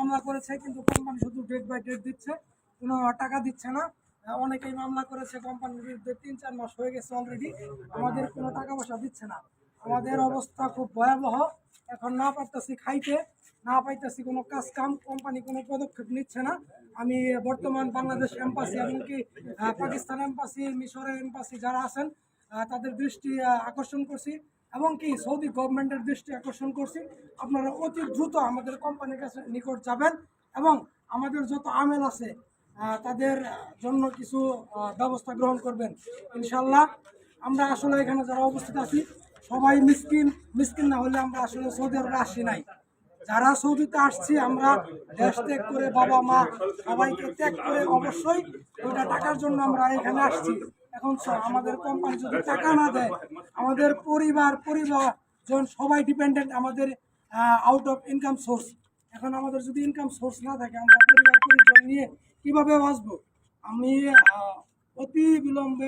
মামলা করেছে, কিন্তু কোম্পানি শুধু ডেট বাই ডেট দিচ্ছে, কোনো টাকা দিচ্ছে না। অনেকেই মামলা করেছে কোম্পানির বিরুদ্ধে, 3-4 মাস হয়ে গেছে অলরেডি, আমাদের কোনো টাকা পয়সা দিচ্ছে না। আমাদের অবস্থা খুব ভয়াবহ। এখন না পারতেছি খাইতে, না পাইতেছি কোনো কাজ কাম, কোম্পানি কোনো পদক্ষেপ নিচ্ছে না। আমি বর্তমান বাংলাদেশ এম্বাসি এমনকি পাকিস্তান এম্বাসি, মিশরের এম্বাসি যারা আছেন তাদের দৃষ্টি আকর্ষণ করছি, এবং কি সৌদি গভর্নমেন্টের দৃষ্টি আকর্ষণ করছি, আপনারা অতি দ্রুত আমাদের কোম্পানির কাছে নিকট যাবেন এবং আমাদের যত আমেল আছে তাদের জন্য কিছু ব্যবস্থা গ্রহণ করবেন ইনশাল্লাহ। আমরা আসলে এখানে যারা উপস্থিত আছি সবাই মিসকিন, মিসকিন না হলে আমরা আসলে সৌদি আরবে আসি নাই। যারা সৌদিতে আসছি আমরা দেশ ত্যাগ করে, বাবা মা সবাইকে ত্যাগ করে অবশ্যই ওইটা টাকার জন্য আমরা এখানে আসছি। এখন আমাদের কোম্পানি যদি টাকা না দেয়, আমাদের পরিবারজন সবাই ডিপেন্ডেন্ট আমাদের আউট অফ ইনকাম সোর্স। এখন আমাদের যদি ইনকাম সোর্স না থাকে, আমরা পরিবার পরিজন নিয়ে কিভাবে বাঁচবো? আমি অতি বিলম্বে